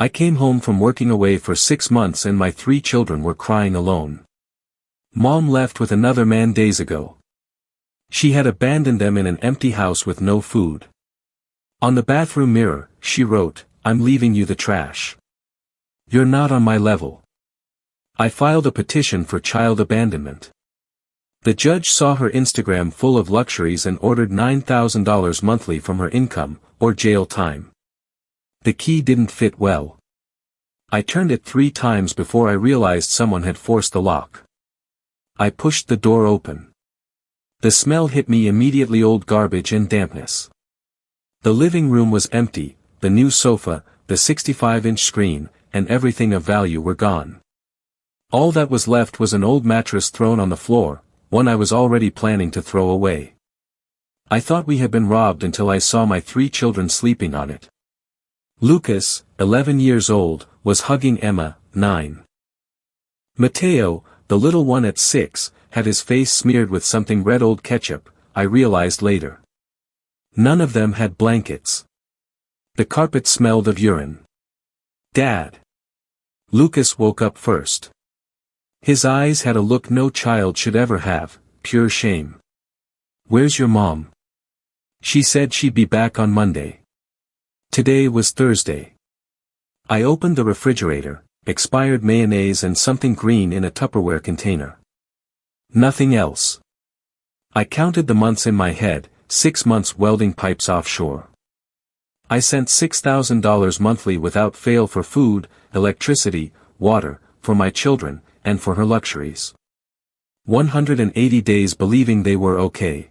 I came home from working away for 6 months and my 3 children were crying alone. Mom left with another man days ago. She had abandoned them in an empty house with no food. On the bathroom mirror, she wrote, "I'm leaving you the trash. You're not on my level." I filed a petition for child abandonment. The judge saw her Instagram full of luxuries and ordered $9,000 monthly from her income, or jail time. The key didn't fit well. I turned it 3 times before I realized someone had forced the lock. I pushed the door open. The smell hit me immediately: old garbage and dampness. The living room was empty, the new sofa, the 65-inch screen, and everything of value were gone. All that was left was an old mattress thrown on the floor, one I was already planning to throw away. I thought we had been robbed until I saw my 3 children sleeping on it. Lucas, 11 years old, was hugging Emma, 9. Mateo, the little one at 6, had his face smeared with something red: old ketchup, I realized later. None of them had blankets. The carpet smelled of urine. Dad. Lucas woke up first. His eyes had a look no child should ever have, pure shame. "Where's your mom?" "She said she'd be back on Monday." Today was Thursday. I opened the refrigerator, expired mayonnaise and something green in a Tupperware container. Nothing else. I counted the months in my head: 6 months welding pipes offshore. I sent $6,000 monthly without fail for food, electricity, water, for my children, and for her luxuries. 180 days believing they were okay.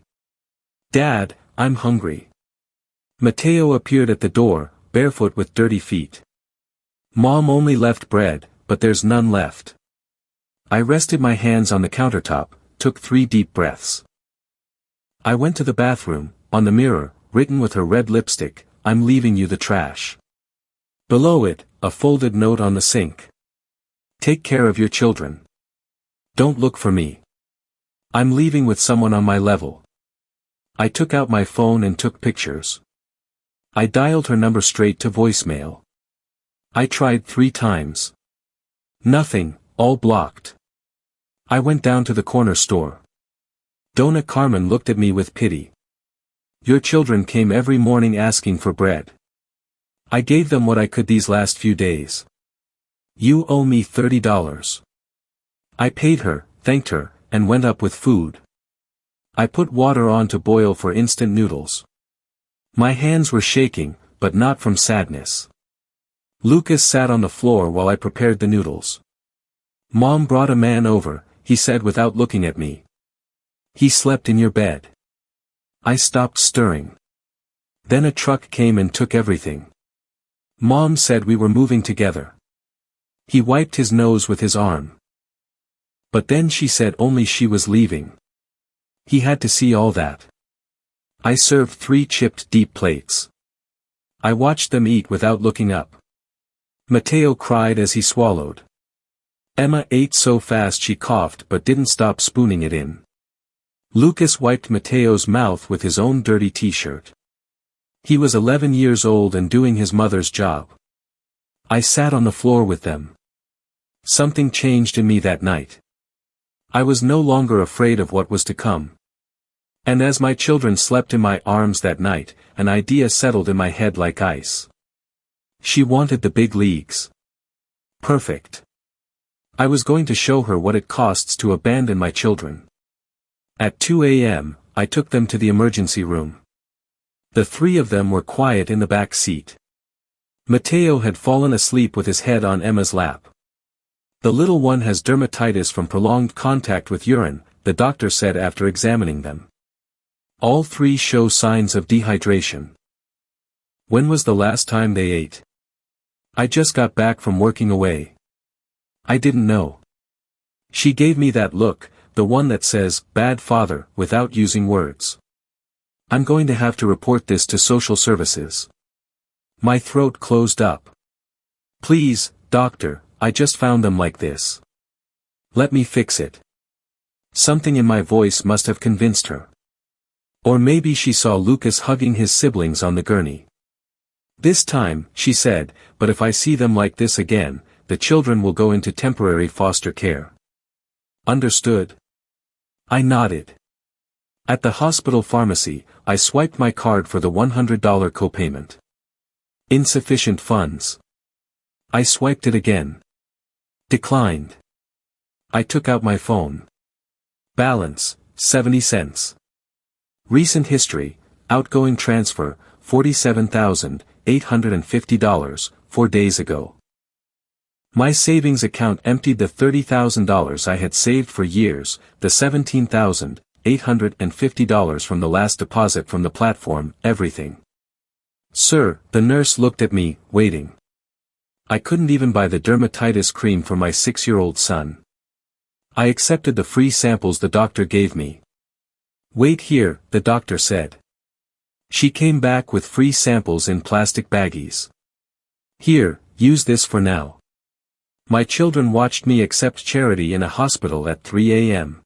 "Dad, I'm hungry." Mateo appeared at the door, barefoot with dirty feet. "Mom only left bread, but there's none left." I rested my hands on the countertop, took 3 deep breaths. I went to the bathroom. On the mirror, written with her red lipstick, "I'm leaving you the trash." Below it, a folded note on the sink. "Take care of your children. Don't look for me. I'm leaving with someone on my level." I took out my phone and took pictures. I dialed her number straight to voicemail. I tried 3 times. Nothing, all blocked. I went down to the corner store. Donna Carmen looked at me with pity. "Your children came every morning asking for bread. I gave them what I could these last few days. You owe me $30. I paid her, thanked her, and went up with food. I put water on to boil for instant noodles. My hands were shaking, but not from sadness. Lucas sat on the floor while I prepared the noodles. "Mom brought a man over," he said without looking at me. "He slept in your bed." I stopped stirring. Then a truck came and took everything. Mom said we were moving together. He wiped his nose with his arm. But then she said only she was leaving. He had to see all that. I served 3 chipped deep plates. I watched them eat without looking up. Mateo cried as he swallowed. Emma ate so fast she coughed but didn't stop spooning it in. Lucas wiped Mateo's mouth with his own dirty t-shirt. He was 11 years old and doing his mother's job. I sat on the floor with them. Something changed in me that night. I was no longer afraid of what was to come. And as my children slept in my arms that night, an idea settled in my head like ice. She wanted the big leagues. Perfect. I was going to show her what it costs to abandon my children. At 2 a.m., I took them to the emergency room. The 3 of them were quiet in the back seat. Mateo had fallen asleep with his head on Emma's lap. The little one has dermatitis from prolonged contact with urine, the doctor said after examining them. All 3 show signs of dehydration. When was the last time they ate? I just got back from working away. I didn't know. She gave me that look, the one that says, "bad father," without using words. I'm going to have to report this to social services. My throat closed up. "Please, doctor, I just found them like this. Let me fix it." Something in my voice must have convinced her. Or maybe she saw Lucas hugging his siblings on the gurney. This time, she said, but if I see them like this again, the children will go into temporary foster care. Understood? I nodded. At the hospital pharmacy, I swiped my card for the $100 copayment. Insufficient funds. I swiped it again. Declined. I took out my phone. Balance, 70 cents. Recent history, outgoing transfer, $47,850, 4 days ago. My savings account emptied the $30,000 I had saved for years, the $17,850 from the last deposit from the platform, everything. Sir, the nurse looked at me, waiting. I couldn't even buy the dermatitis cream for my 6-year-old son. I accepted the free samples the doctor gave me. Wait here, the doctor said. She came back with free samples in plastic baggies. Here, use this for now. My children watched me accept charity in a hospital at 3 a.m.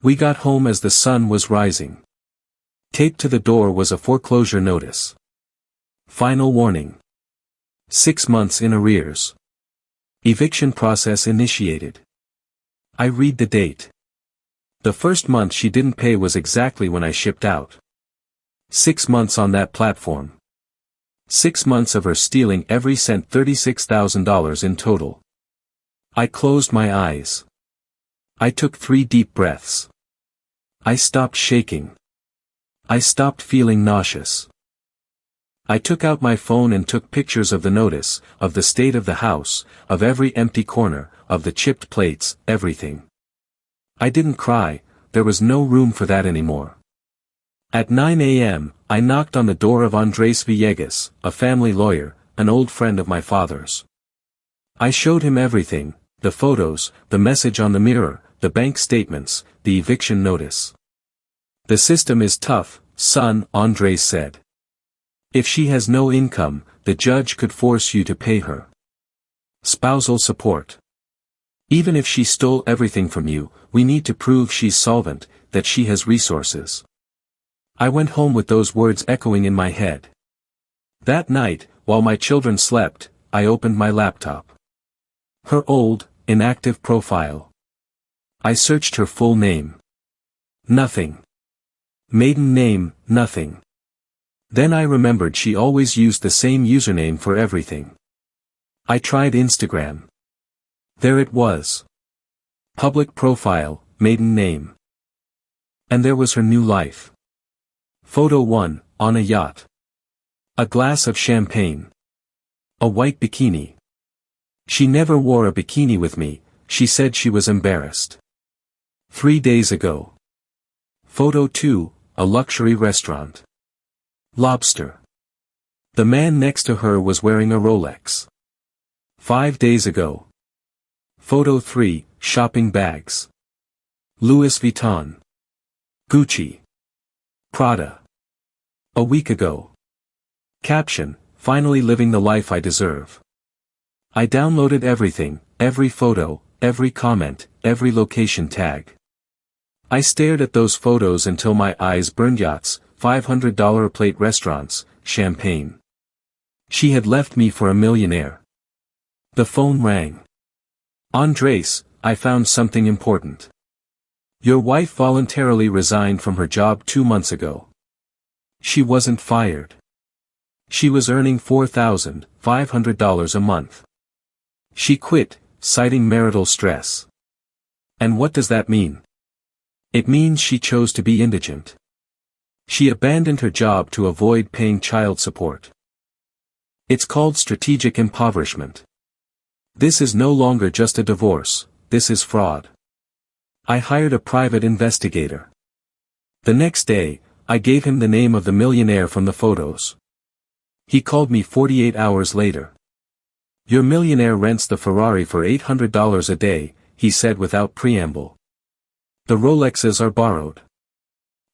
We got home as the sun was rising. Taped to the door was a foreclosure notice. Final warning. 6 months in arrears. Eviction process initiated. I read the date. The first month she didn't pay was exactly when I shipped out. 6 months on that platform. 6 months of her stealing every cent, $36,000 in total. I closed my eyes. I took 3 deep breaths. I stopped shaking. I stopped feeling nauseous. I took out my phone and took pictures of the notice, of the state of the house, of every empty corner, of the chipped plates, everything. I didn't cry, there was no room for that anymore. At 9 a.m., I knocked on the door of Andres Villegas, a family lawyer, an old friend of my father's. I showed him everything, the photos, the message on the mirror, the bank statements, the eviction notice. The system is tough, son, Andres said. If she has no income, the judge could force you to pay her. Spousal support. Even if she stole everything from you, we need to prove she's solvent, that she has resources. I went home with those words echoing in my head. That night, while my children slept, I opened my laptop. Her old, inactive profile. I searched her full name. Nothing. Maiden name, nothing. Then I remembered she always used the same username for everything. I tried Instagram. There it was. Public profile, maiden name. And there was her new life. Photo 1, on a yacht. A glass of champagne. A white bikini. She never wore a bikini with me, she said she was embarrassed. 3 days ago. Photo 2, a luxury restaurant. Lobster. The man next to her was wearing a Rolex. 5 days ago. Photo 3, shopping bags. Louis Vuitton. Gucci. Prada. A week ago. Caption, finally living the life I deserve. I downloaded everything, every photo, every comment, every location tag. I stared at those photos until my eyes burned. Yachts, $500 a plate restaurants, champagne. She had left me for a millionaire. The phone rang. Andres, I found something important. Your wife voluntarily resigned from her job 2 months ago. She wasn't fired. She was earning $4,500 a month. She quit, citing marital stress. And what does that mean? It means she chose to be indigent. She abandoned her job to avoid paying child support. It's called strategic impoverishment. This is no longer just a divorce, this is fraud. I hired a private investigator. The next day, I gave him the name of the millionaire from the photos. He called me 48 hours later. Your millionaire rents the Ferrari for $800 a day, he said without preamble. The Rolexes are borrowed.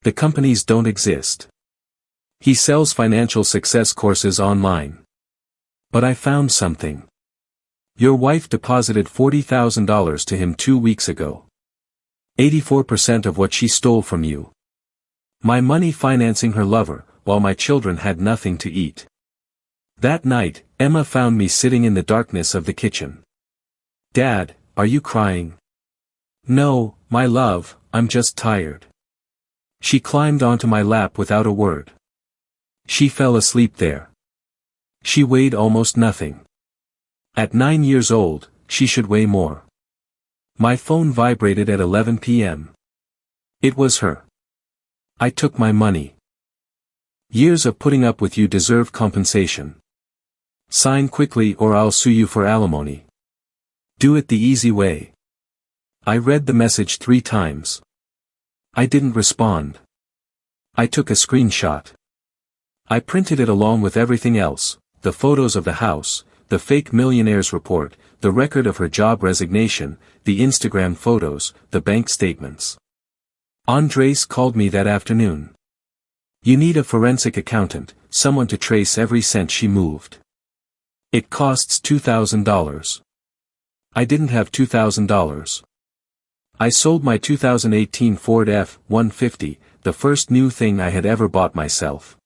The companies don't exist. He sells financial success courses online. But I found something. Your wife deposited $40,000 to him 2 weeks ago. 84% of what she stole from you. My money financing her lover, while my children had nothing to eat. That night, Emma found me sitting in the darkness of the kitchen. "Dad, are you crying?" "No, my love, I'm just tired." She climbed onto my lap without a word. She fell asleep there. She weighed almost nothing. At 9 years old, she should weigh more. My phone vibrated at 11 p.m. It was her. I took my money. "Years of putting up with you deserve compensation. Sign quickly or I'll sue you for alimony. Do it the easy way." I read the message 3 times. I didn't respond. I took a screenshot. I printed it along with everything else, the photos of the house, the fake millionaire's report, the record of her job resignation, the Instagram photos, the bank statements. Andres called me that afternoon. "You need a forensic accountant, someone to trace every cent she moved. It costs $2,000. I didn't have $2,000. I sold my 2018 Ford F-150, the first new thing I had ever bought myself.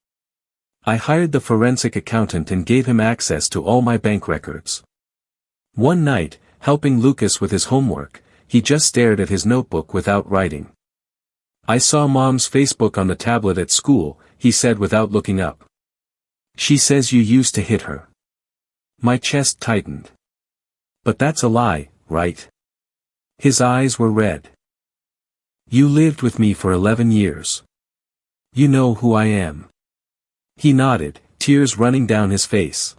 I hired the forensic accountant and gave him access to all my bank records. One night, helping Lucas with his homework, he just stared at his notebook without writing. "I saw Mom's Facebook on the tablet at school," he said without looking up. "She says you used to hit her." My chest tightened. "But that's a lie, right?" His eyes were red. "You lived with me for 11 years. You know who I am." He nodded, tears running down his face.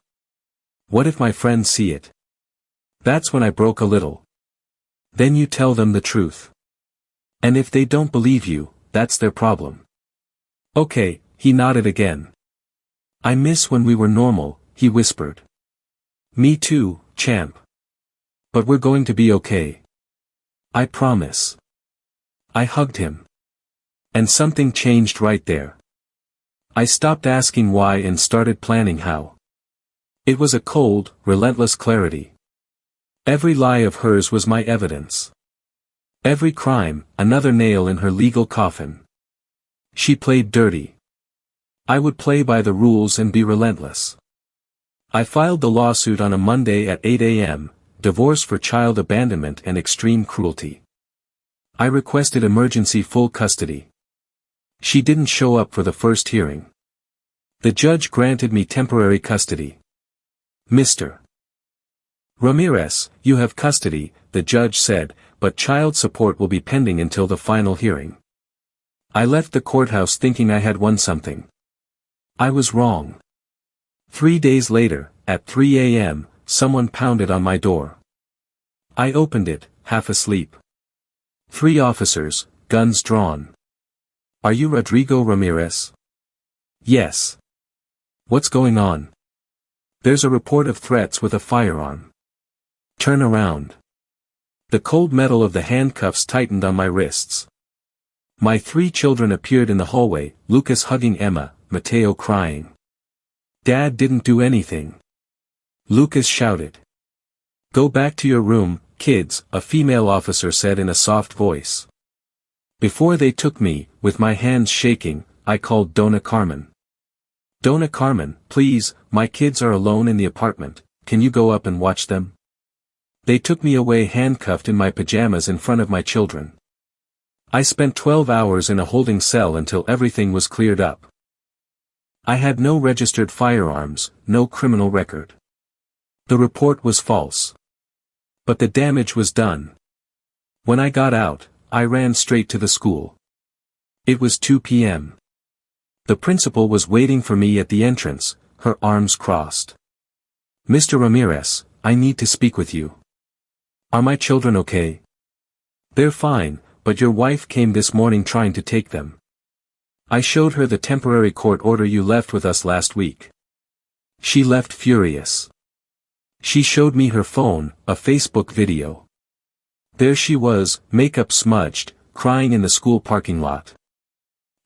"What if my friends see it?" That's when I broke a little. "Then you tell them the truth. And if they don't believe you, that's their problem." "Okay," he nodded again. "I miss when we were normal," he whispered. "Me too, champ. But we're going to be okay. I promise." I hugged him. And something changed right there. I stopped asking why and started planning how. It was a cold, relentless clarity. Every lie of hers was my evidence. Every crime, another nail in her legal coffin. She played dirty. I would play by the rules and be relentless. I filed the lawsuit on a Monday at 8 a.m., divorce for child abandonment and extreme cruelty. I requested emergency full custody. She didn't show up for the first hearing. The judge granted me temporary custody. "Mr. Ramirez, you have custody," the judge said, "but child support will be pending until the final hearing." I left the courthouse thinking I had won something. I was wrong. 3 days later, at 3 a.m., someone pounded on my door. I opened it, half asleep. 3 officers, guns drawn. "Are you Rodrigo Ramirez?" "Yes." "What's going on?" "There's a report of threats with a firearm." "Turn around." The cold metal of the handcuffs tightened on my wrists. My 3 children appeared in the hallway, Lucas hugging Emma, Mateo crying. "Dad didn't do anything." Lucas shouted. "Go back to your room, kids," a female officer said in a soft voice. Before they took me, with my hands shaking, I called Donna Carmen. "Donna Carmen, please, my kids are alone in the apartment, can you go up and watch them?" They took me away handcuffed in my pajamas in front of my children. I spent 12 hours in a holding cell until everything was cleared up. I had no registered firearms, no criminal record. The report was false. But the damage was done. When I got out, I ran straight to the school. It was 2 p.m. The principal was waiting for me at the entrance, her arms crossed. "Mr. Ramirez, I need to speak with you." "Are my children okay?" "They're fine, but your wife came this morning trying to take them." I showed her the temporary court order you left with us last week. She left furious. She showed me her phone, a Facebook video. There she was, makeup smudged, crying in the school parking lot.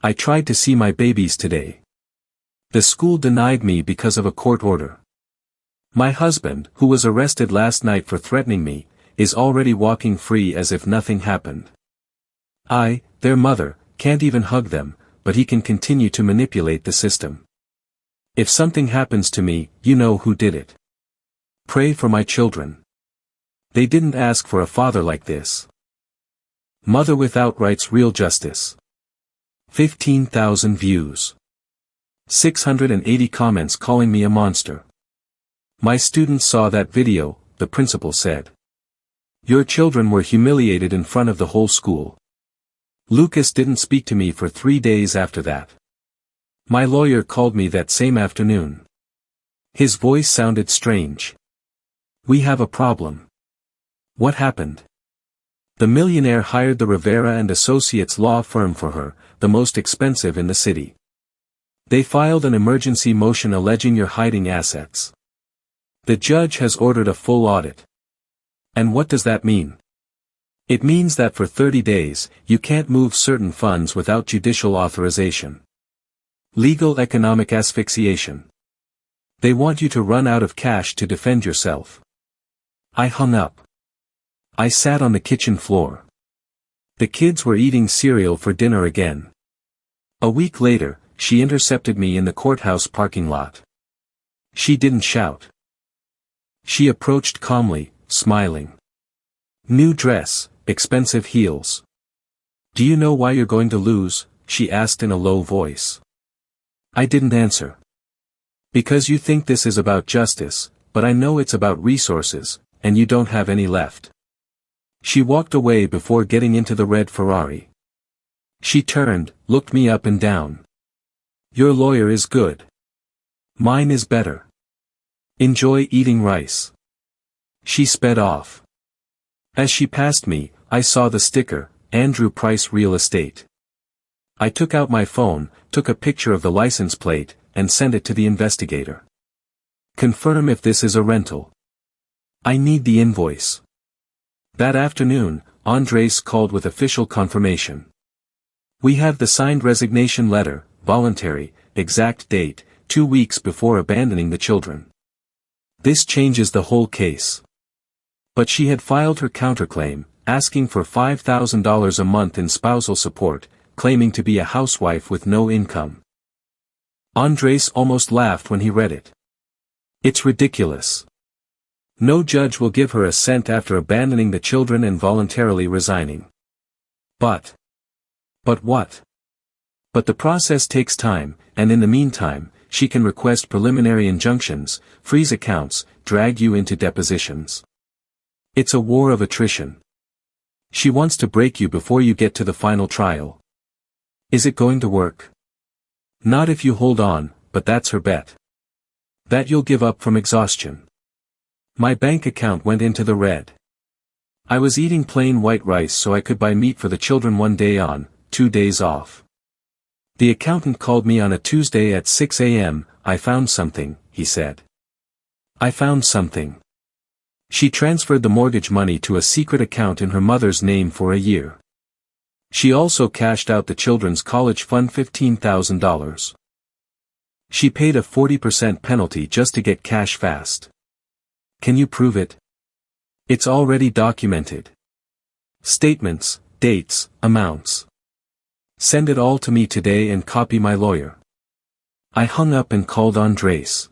"I tried to see my babies today. The school denied me because of a court order. My husband, who was arrested last night for threatening me, is already walking free as if nothing happened. I, their mother, can't even hug them, but he can continue to manipulate the system." If something happens to me, you know who did it. Pray for my children. They didn't ask for a father like this. Mother without rights, real justice. 15,000 views. 680 comments calling me a monster. My students saw that video, the principal said. Your children were humiliated in front of the whole school. Lucas didn't speak to me for 3 days after that. My lawyer called me that same afternoon. His voice sounded strange. We have a problem. What happened? The millionaire hired the Rivera and Associates law firm for her, the most expensive in the city. They filed an emergency motion alleging you're hiding assets. The judge has ordered a full audit. And what does that mean? It means that for 30 days, you can't move certain funds without judicial authorization. Legal economic asphyxiation. They want you to run out of cash to defend yourself. I hung up. I sat on the kitchen floor. The kids were eating cereal for dinner again. A week later, she intercepted me in the courthouse parking lot. She didn't shout. She approached calmly, smiling. New dress, expensive heels. Do you know why you're going to lose? She asked in a low voice. I didn't answer. Because you think this is about justice, but I know it's about resources, and you don't have any left. She walked away before getting into the red Ferrari. She turned, looked me up and down. Your lawyer is good. Mine is better. Enjoy eating rice. She sped off. As she passed me, I saw the sticker, Andrew Price Real Estate. I took out my phone, took a picture of the license plate, and sent it to the investigator. Confirm if this is a rental. I need the invoice. That afternoon, Andres called with official confirmation. We have the signed resignation letter, voluntary, exact date, 2 weeks before abandoning the children. This changes the whole case. But she had filed her counterclaim, asking for $5,000 a month in spousal support, claiming to be a housewife with no income. Andres almost laughed when he read it. It's ridiculous. No judge will give her a cent after abandoning the children and voluntarily resigning. But what? But the process takes time, and in the meantime, she can request preliminary injunctions, freeze accounts, drag you into depositions. It's a war of attrition. She wants to break you before you get to the final trial. Is it going to work? Not if you hold on, but that's her bet. That you'll give up from exhaustion. My bank account went into the red. I was eating plain white rice so I could buy meat for the children 1 day on, 2 days off. The accountant called me on a Tuesday at 6 a.m., I found something, he said. I found something. She transferred the mortgage money to a secret account in her mother's name for a year. She also cashed out the children's college fund $15,000. She paid a 40% penalty just to get cash fast. Can you prove it? It's already documented. Statements, dates, amounts. Send it all to me today and copy my lawyer. I hung up and called Andres.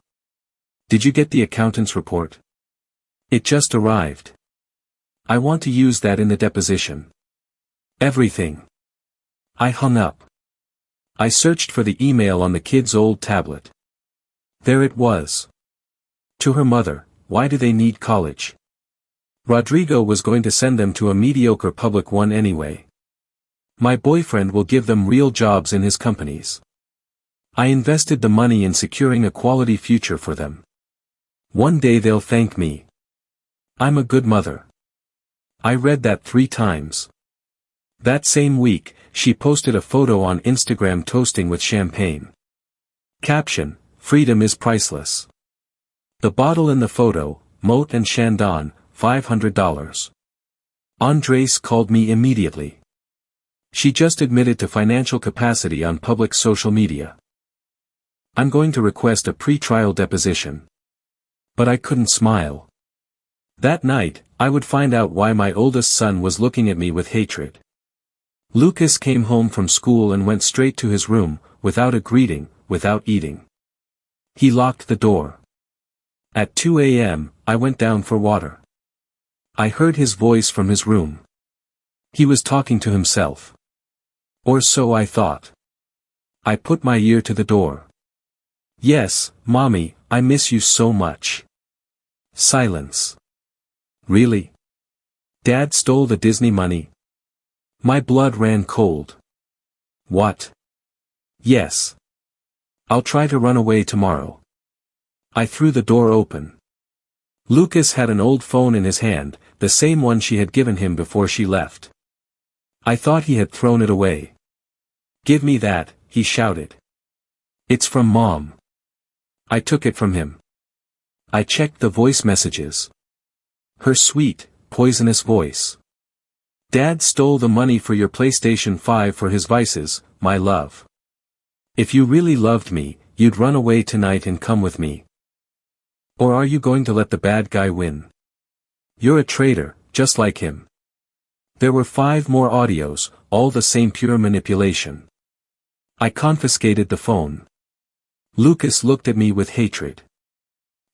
Did you get the accountant's report? It just arrived. I want to use that in the deposition. Everything. I hung up. I searched for the email on the kid's old tablet. There it was. To her mother, why do they need college? Rodrigo was going to send them to a mediocre public one anyway. My boyfriend will give them real jobs in his companies. I invested the money in securing a quality future for them. One day they'll thank me. I'm a good mother. I read that 3 times. That same week, she posted a photo on Instagram toasting with champagne. Caption, freedom is priceless. The bottle in the photo, Moët and Chandon, $500. Andres called me immediately. She just admitted to financial capacity on public social media. I'm going to request a pre-trial deposition. But I couldn't smile. That night, I would find out why my oldest son was looking at me with hatred. Lucas came home from school and went straight to his room, without a greeting, without eating. He locked the door. At 2 a.m., I went down for water. I heard his voice from his room. He was talking to himself. Or so I thought. I put my ear to the door. Yes, Mommy, I miss you so much. Silence. Really? Dad stole the Disney money? My blood ran cold. What? Yes. I'll try to run away tomorrow. I threw the door open. Lucas had an old phone in his hand, the same one she had given him before she left. I thought he had thrown it away. Give me that, he shouted. It's from Mom. I took it from him. I checked the voice messages. Her sweet, poisonous voice. Dad stole the money for your PlayStation 5 for his vices, my love. If you really loved me, you'd run away tonight and come with me. Or are you going to let the bad guy win? You're a traitor, just like him. There were 5 more audios, all the same pure manipulation. I confiscated the phone. Lucas looked at me with hatred.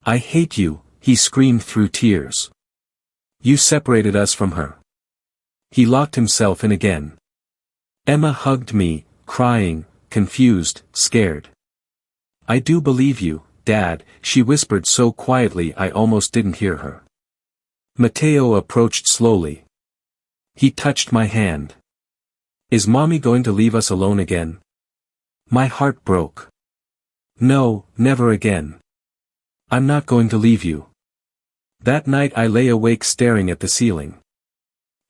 I hate you, he screamed through tears. You separated us from her. He locked himself in again. Emma hugged me, crying, confused, scared. I do believe you, Dad, she whispered so quietly I almost didn't hear her. Mateo approached slowly. He touched my hand. Is Mommy going to leave us alone again? My heart broke. No, never again. I'm not going to leave you. That night I lay awake staring at the ceiling.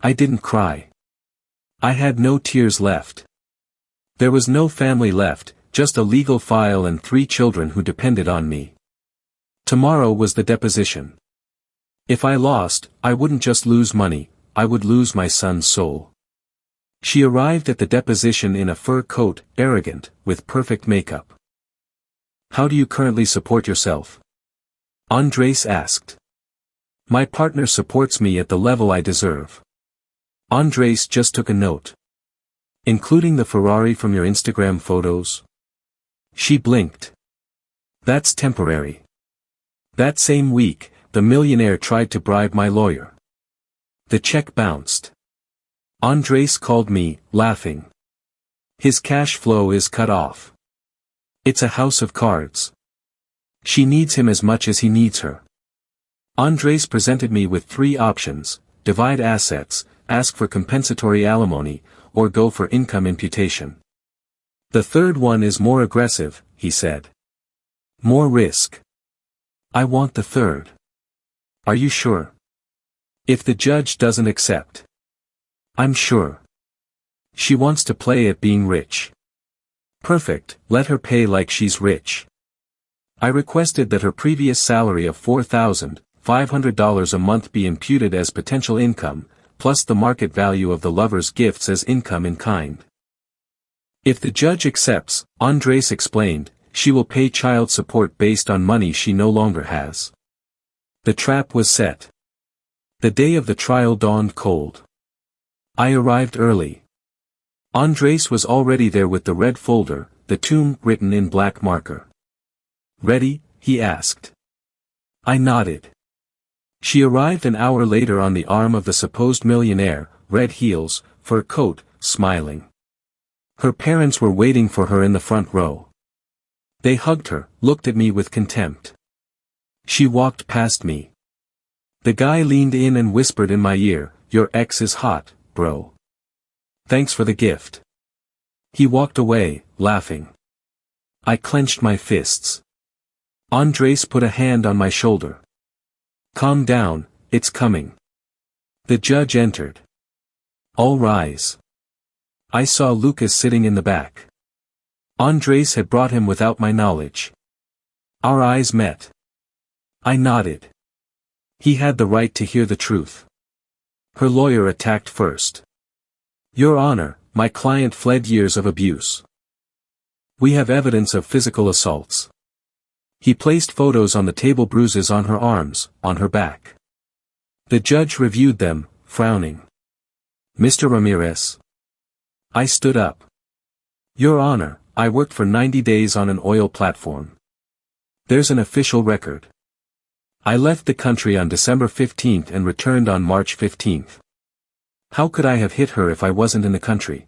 I didn't cry. I had no tears left. There was no family left, just a legal file and 3 children who depended on me. Tomorrow was the deposition. If I lost, I wouldn't just lose money, I would lose my son's soul. She arrived at the deposition in a fur coat, arrogant, with perfect makeup. How do you currently support yourself? Andres asked. My partner supports me at the level I deserve. Andres just took a note. Including the Ferrari from your Instagram photos? She blinked. That's temporary. That same week, the millionaire tried to bribe my lawyer. The check bounced. Andres called me, laughing. His cash flow is cut off. It's a house of cards. She needs him as much as he needs her. Andres presented me with 3 options: divide assets, ask for compensatory alimony, or go for income imputation. The third one is more aggressive, he said. More risk. I want the third. Are you sure? If the judge doesn't accept. I'm sure. She wants to play at being rich. Perfect, let her pay like she's rich. I requested that her previous salary of $4,500 a month be imputed as potential income, plus the market value of the lover's gifts as income in kind. If the judge accepts, Andres explained, she will pay child support based on money she no longer has. The trap was set. The day of the trial dawned cold. I arrived early. Andres was already there with the red folder, the tomb written in black marker. Ready? He asked. I nodded. She arrived an hour later on the arm of the supposed millionaire, red heels, fur coat, smiling. Her parents were waiting for her in the front row. They hugged her, looked at me with contempt. She walked past me. The guy leaned in and whispered in my ear, "Your ex is hot, bro. Thanks for the gift." He walked away, laughing. I clenched my fists. Andres put a hand on my shoulder. Calm down, it's coming. The judge entered. All rise. I saw Lucas sitting in the back. Andres had brought him without my knowledge. Our eyes met. I nodded. He had the right to hear the truth. Her lawyer attacked first. Your Honor, my client fled years of abuse. We have evidence of physical assaults. He placed photos on the table, bruises on her arms, on her back. The judge reviewed them, frowning. Mr. Ramirez. I stood up. Your Honor, I worked for 90 days on an oil platform. There's an official record. I left the country on December 15th and returned on March 15th. How could I have hit her if I wasn't in the country?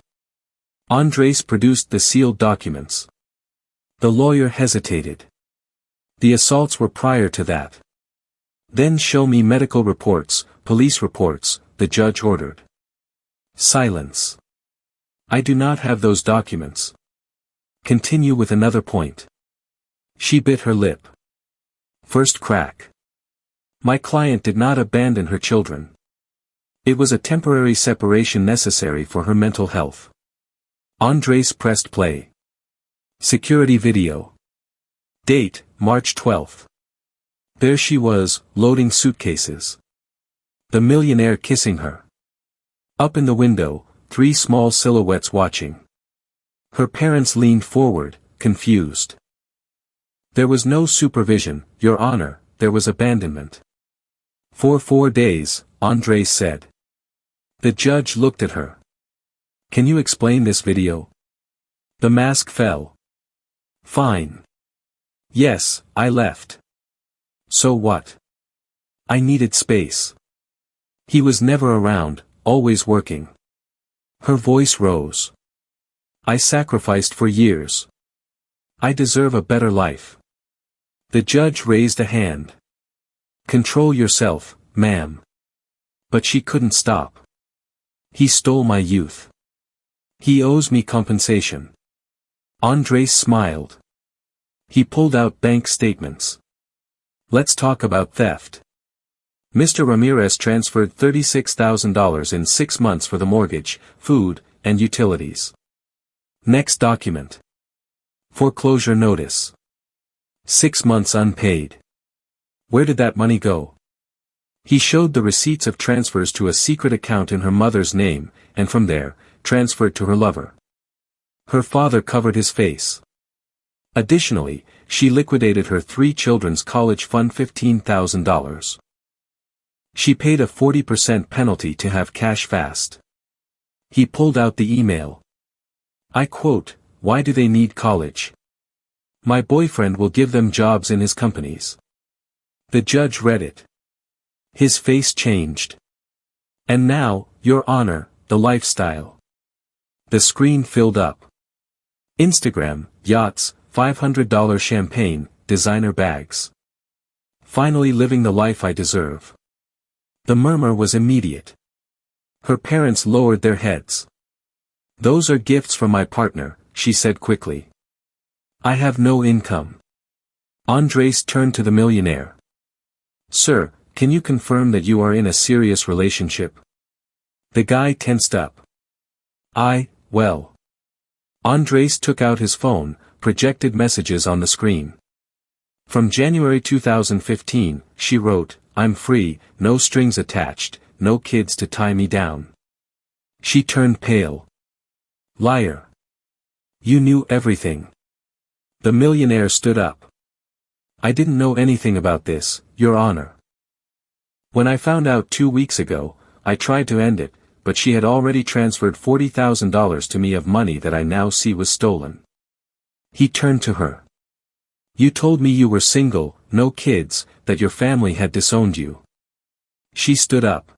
Andres produced the sealed documents. The lawyer hesitated. The assaults were prior to that. Then show me medical reports, police reports, the judge ordered. Silence. I do not have those documents. Continue with another point. She bit her lip. First crack. My client did not abandon her children. It was a temporary separation necessary for her mental health. Andres pressed play. Security video. Date, March 12th. There she was, loading suitcases. The millionaire kissing her. Up in the window, 3 small silhouettes watching. Her parents leaned forward, confused. There was no supervision, Your Honor, there was abandonment. For 4 days, Andres said. The judge looked at her. Can you explain this video? The mask fell. Fine. Yes, I left. So what? I needed space. He was never around, always working. Her voice rose. I sacrificed for years. I deserve a better life. The judge raised a hand. Control yourself, ma'am. But she couldn't stop. He stole my youth. He owes me compensation. Andres smiled. He pulled out bank statements. Let's talk about theft. Mr. Ramirez transferred $36,000 in 6 months for the mortgage, food, and utilities. Next document. Foreclosure notice. 6 months unpaid. Where did that money go? He showed the receipts of transfers to a secret account in her mother's name, and from there, transferred to her lover. Her father covered his face. Additionally, she liquidated her 3 children's college fund $15,000. She paid a 40% penalty to have cash fast. He pulled out the email. I quote, "Why do they need college? My boyfriend will give them jobs in his companies." The judge read it. His face changed. And now, Your Honor, the lifestyle. The screen filled up. Instagram, yachts, $500 champagne, designer bags. Finally living the life I deserve. The murmur was immediate. Her parents lowered their heads. Those are gifts from my partner, she said quickly. I have no income. Andres turned to the millionaire. Sir, can you confirm that you are in a serious relationship? The guy tensed up. Well. Andres took out his phone, projected messages on the screen. From January 2015, she wrote, I'm free, no strings attached, no kids to tie me down. She turned pale. Liar. You knew everything. The millionaire stood up. I didn't know anything about this, Your Honor. When I found out 2 weeks ago, I tried to end it, but she had already transferred $40,000 to me of money that I now see was stolen. He turned to her. You told me you were single, no kids, that your family had disowned you. She stood up.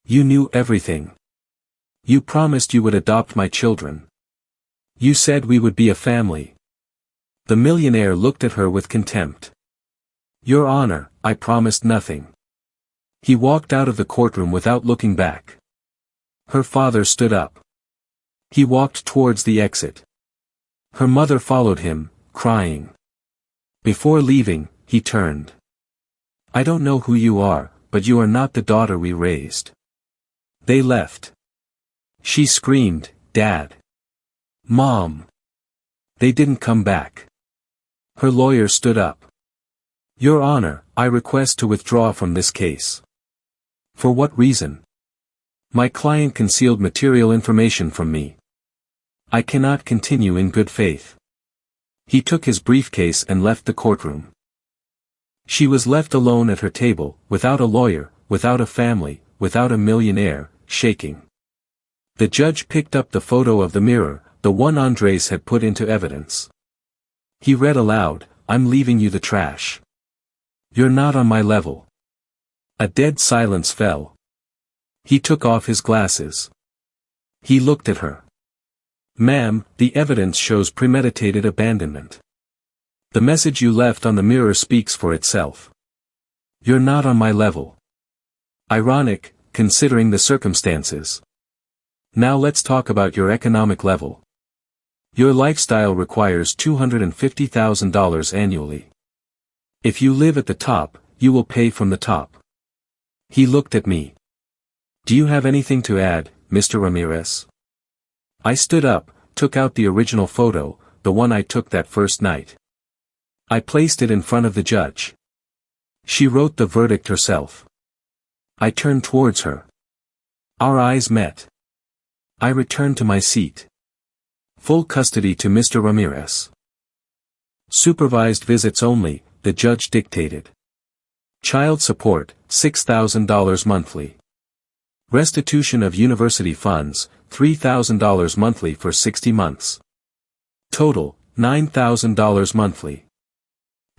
You knew everything. You promised you would adopt my children. You said we would be a family. The millionaire looked at her with contempt. Your Honor, I promised nothing. He walked out of the courtroom without looking back. Her father stood up. He walked towards the exit. Her mother followed him, crying. Before leaving, he turned. I don't know who you are, but you are not the daughter we raised. They left. She screamed, Dad. Mom. They didn't come back. Her lawyer stood up. Your Honor, I request to withdraw from this case. For what reason? My client concealed material information from me. I cannot continue in good faith. He took his briefcase and left the courtroom. She was left alone at her table, without a lawyer, without a family, without a millionaire, shaking. The judge picked up the photo of the mirror, the one Andres had put into evidence. He read aloud, I'm leaving you the trash. You're not on my level. A dead silence fell. He took off his glasses. He looked at her. Ma'am, the evidence shows premeditated abandonment. The message you left on the mirror speaks for itself. You're not on my level. Ironic, considering the circumstances. Now let's talk about your economic level. Your lifestyle requires $250,000 annually. If you live at the top, you will pay from the top. He looked at me. Do you have anything to add, Mr. Ramirez? I stood up, took out the original photo, the one I took that first night. I placed it in front of the judge. She wrote the verdict herself. I turned towards her. Our eyes met. I returned to my seat. Full custody to Mr. Ramirez. Supervised visits only, the judge dictated. Child support, $6,000 monthly. Restitution of university funds, $3,000 monthly for 60 months. Total, $9,000 monthly.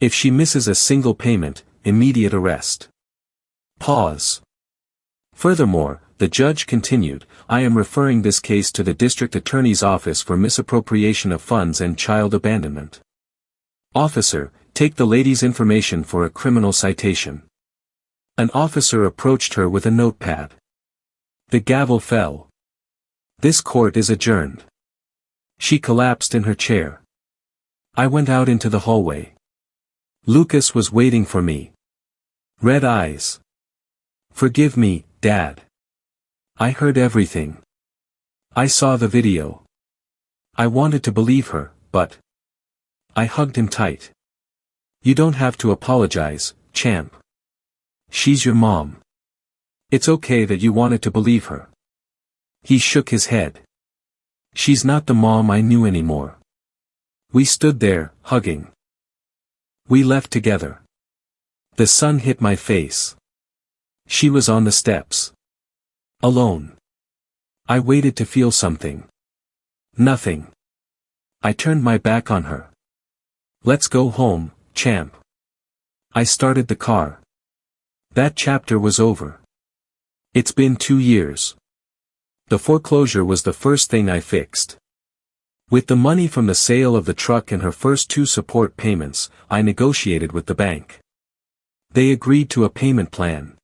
If she misses a single payment, immediate arrest. Pause. Furthermore, the judge continued, I am referring this case to the district attorney's office for misappropriation of funds and child abandonment. Officer, take the lady's information for a criminal citation. An officer approached her with a notepad. The gavel fell. This court is adjourned. She collapsed in her chair. I went out into the hallway. Lucas was waiting for me. Red eyes. Forgive me, Dad. I heard everything. I saw the video. I wanted to believe her, but I hugged him tight. You don't have to apologize, champ. She's your mom. It's okay that you wanted to believe her. He shook his head. She's not the mom I knew anymore. We stood there, hugging. We left together. The sun hit my face. She was on the steps. Alone. I waited to feel something. Nothing. I turned my back on her. Let's go home, champ. I started the car. That chapter was over. It's been 2 years. The foreclosure was the first thing I fixed. With the money from the sale of the truck and her first 2 support payments, I negotiated with the bank. They agreed to a payment plan.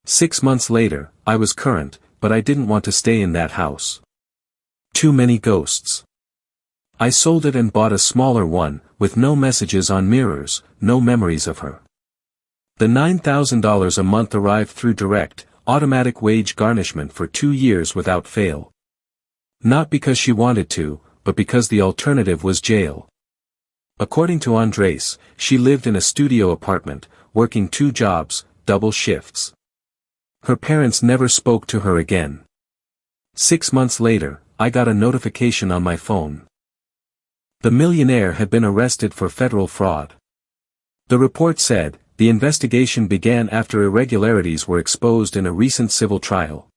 6 months later, I was current, but I didn't want to stay in that house. Too many ghosts. I sold it and bought a smaller one, with no messages on mirrors, no memories of her. The $9,000 a month arrived through direct, automatic wage garnishment for 2 years without fail. Not because she wanted to, but because the alternative was jail. According to Andres, she lived in a studio apartment, working 2 jobs, double shifts. Her parents never spoke to her again. 6 months later, I got a notification on my phone. The millionaire had been arrested for federal fraud. The report said, the investigation began after irregularities were exposed in a recent civil trial.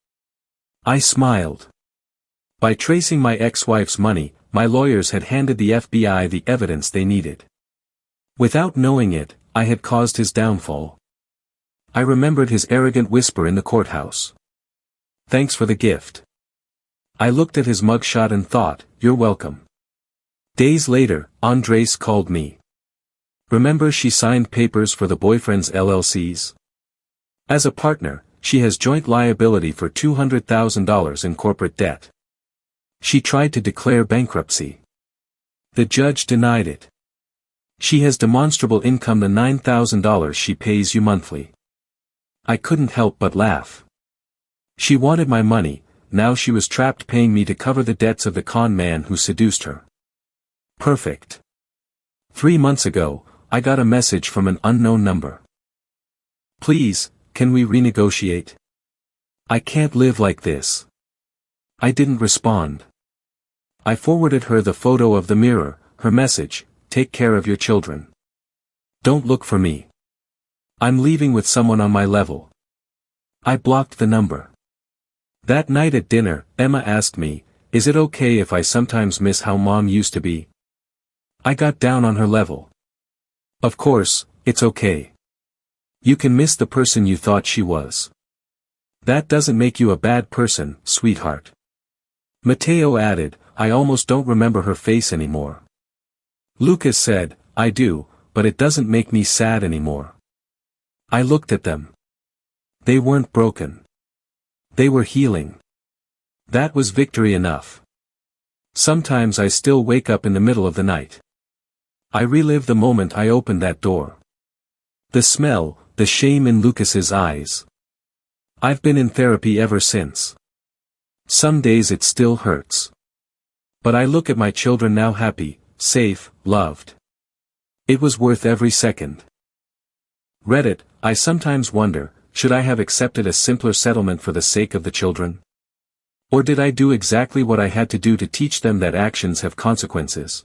I smiled. By tracing my ex-wife's money, my lawyers had handed the FBI the evidence they needed. Without knowing it, I had caused his downfall. I remembered his arrogant whisper in the courthouse. Thanks for the gift. I looked at his mugshot and thought, you're welcome. Days later, Andres called me. Remember she signed papers for the boyfriend's LLCs? As a partner, she has joint liability for $200,000 in corporate debt. She tried to declare bankruptcy. The judge denied it. She has demonstrable income, the $9,000 she pays you monthly. I couldn't help but laugh. She wanted my money, now she was trapped paying me to cover the debts of the con man who seduced her. Perfect. 3 months ago, I got a message from an unknown number. Please, can we renegotiate? I can't live like this. I didn't respond. I forwarded her the photo of the mirror, her message, take care of your children. Don't look for me. I'm leaving with someone on my level. I blocked the number. That night at dinner, Emma asked me, is it okay if I sometimes miss how Mom used to be? I got down on her level. Of course, it's okay. You can miss the person you thought she was. That doesn't make you a bad person, sweetheart. Mateo added, I almost don't remember her face anymore. Lucas said, I do, but it doesn't make me sad anymore. I looked at them. They weren't broken. They were healing. That was victory enough. Sometimes I still wake up in the middle of the night. I relive the moment I opened that door. The smell, the shame in Lucas's eyes. I've been in therapy ever since. Some days it still hurts. But I look at my children now happy, safe, loved. It was worth every second. Reddit, I sometimes wonder, should I have accepted a simpler settlement for the sake of the children? Or did I do exactly what I had to do to teach them that actions have consequences?